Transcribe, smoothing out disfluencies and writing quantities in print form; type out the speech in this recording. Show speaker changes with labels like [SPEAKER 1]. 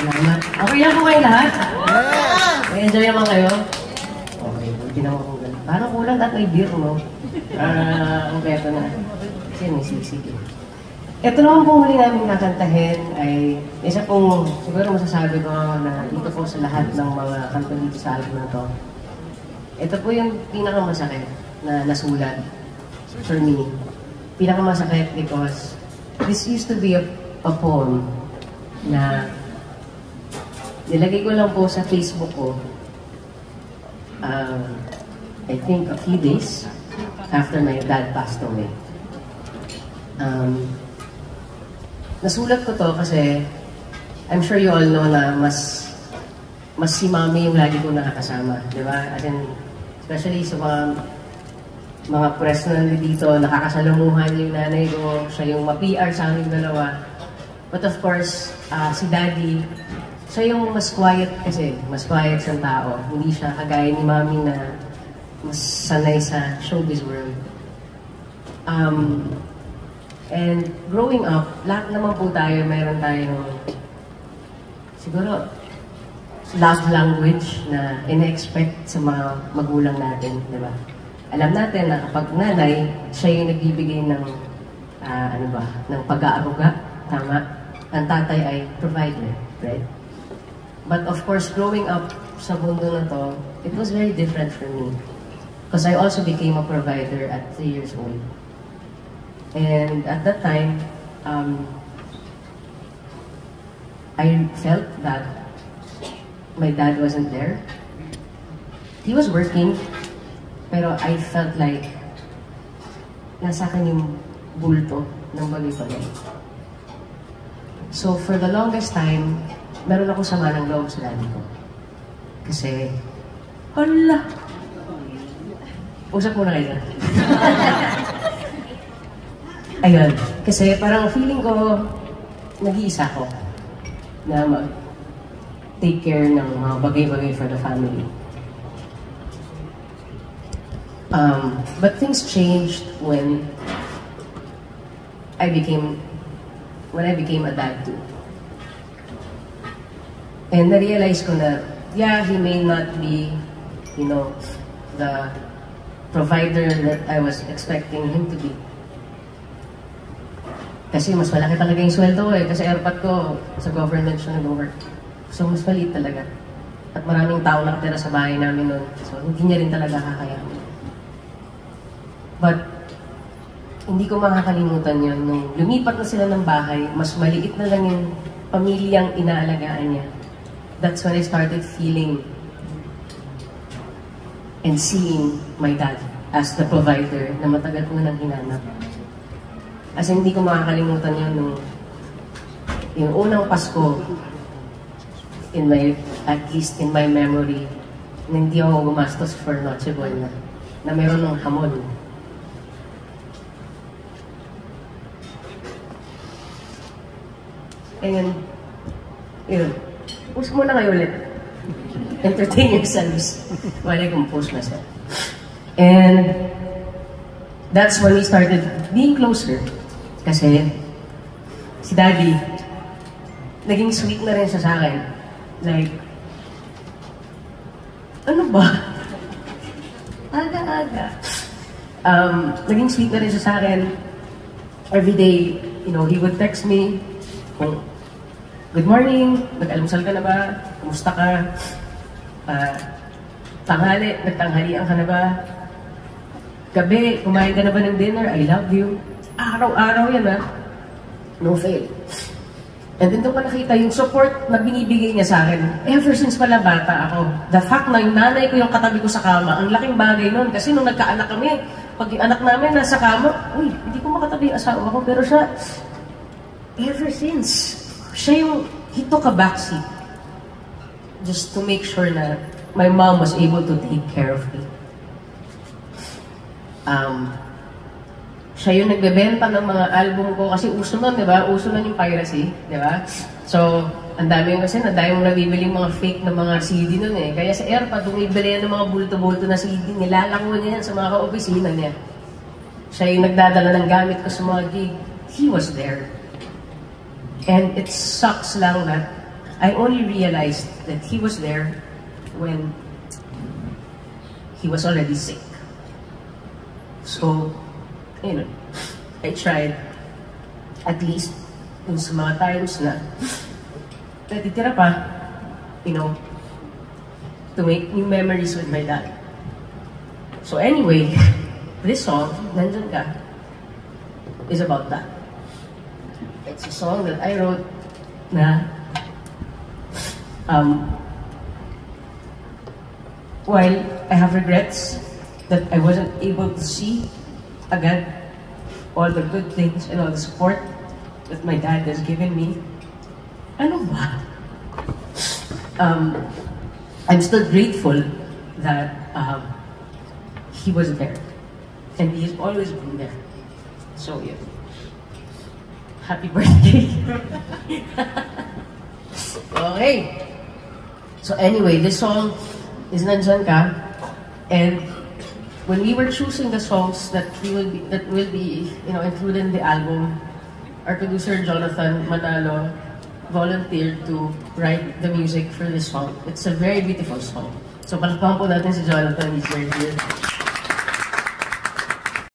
[SPEAKER 1] Salamat. Okay lang po kayo lahat? Enjoy naman kayo? Okay, buti naman kung gano'n. Parang kulang lahat may beer, no? Ang beto na. Kasi may sisig. Ito naman pong huli namin kakantahin ay isa pong siguro masasabi ko na dito po sa lahat ng mga kanta dito sa album na to. Ito po yung pinakamasakit na nasulat for me. Pinakamasakit because this used to be a poem na nilagay ko lang po sa Facebook ko I think a few days after my dad passed away. Nasulat ko to kasi I'm sure you all know na mas si Mami yung lagi kong nakakasama, di ba? As in, especially sa mga press na dito, nakakasalamuhan yung nanay ko, siya yung ma-PR sa aming dalawa. But of course, si Daddy, siya yung mas quiet kasi, mas quiet siyang tao. Hindi siya kagaya ni Mami na mas sanay sa showbiz world. And growing up, lahat naman po tayo, meron tayong siguro love language na ina-expect sa mga magulang natin, di ba? Alam natin na kapag nanay, siya yung nagbibigay ng ng pag-aaruga, tama? Ang tatay ay provider, right? But of course, growing up sa mundo na to, it was very different for me. Because I also became a provider at 3 years old. And at that time, I felt that my dad wasn't there. He was working, pero I felt like nasa akin yung bulto ng bagay-bagay. So for the longest time, meron ako sama ng loob sa daddy ko. Kasi, hala! Usap muna kayo. Ayun, kasi parang feeling ko, nag-iisa ko na take care ng mga bagay-bagay for the family. But things changed when I became a dad too. And na-realize ko na, yeah, he may not be, the provider that I was expecting him to be. Kasi mas malaki talaga yung sweldo ko eh. Kasi airpot ko, sa government siya nag-work. So mas maliit talaga. At maraming tao nakatira sa bahay namin noon. So hindi niya rin talaga kakayanin. But, hindi ko makakalimutan yun. Nung lumipat na sila ng bahay, mas maliit na lang yung pamilyang inaalagaan niya. That's when I started feeling and seeing my dad as the provider na matagal ko nang hinanap. As in, hindi ko makakalimutan yun nung yung unang Pasko at least in my memory, na hindi ako gumastos for Noche Buena, na meron ng hamon. And, yun. Post muna kayo ulit. Entertain yourselves. Wala kong post myself. And, that's when we started being closer. Kasi, si Daddy, naging sweet na rin siya sa akin. Like, ano ba? Aga-aga. Naging sweet na rin siya sa akin. Every day, he would text me, good morning, nag-almusal ka na ba? Kumusta ka? Nagtanghalian ka na ba? Gabi, kumain ka na ba ng dinner? I love you. Araw-araw yan, ha? No fail. And then doon ko nakita yung support na binibigay niya sa akin. Ever since pala bata ako. The fact na yung nanay ko yung katabi ko sa kama, ang laking bagay nun. Kasi nung nagkaanak kami, pag yung anak namin nasa kama, uy, hindi ko makatabi yung asawa ko. Pero siya, ever since, he took a backseat. Just to make sure na my mom was able to take care of me. Siya yung nagbebenta ng mga album ko kasi uso nun, di ba? Uso nun yung piracy, di ba? So, ang dami yung kasi na dahil mong nabibili mga fake na mga CD nun eh. Kaya sa AirPod, bumibili yan ng mga bulto-bulto na CD, nilalako niya yan sa mga ka-opisina niya. Siya yung nagdadala ng gamit ko sa mga gig. He was there. And it sucks lang that I only realized that he was there when he was already sick. So, you know, I tried at least dun sa mga times na natitira pa, you know, to make new memories with my dad. So anyway, this song, Nandyan Ka, is about that. It's a song that I wrote na while I have regrets that I wasn't able to see agad all the good things and all the support that my dad has given me, ano ba? I'm still grateful that he was there and he's always been there. So yeah, happy birthday. Okay. So anyway, this song is Nandyan Ka, and when we were choosing the songs that will be included in the album, our producer Jonathan Manalo volunteered to write the music for this song. It's a very beautiful song. So palakpakan po natin si Jonathan, he's right here.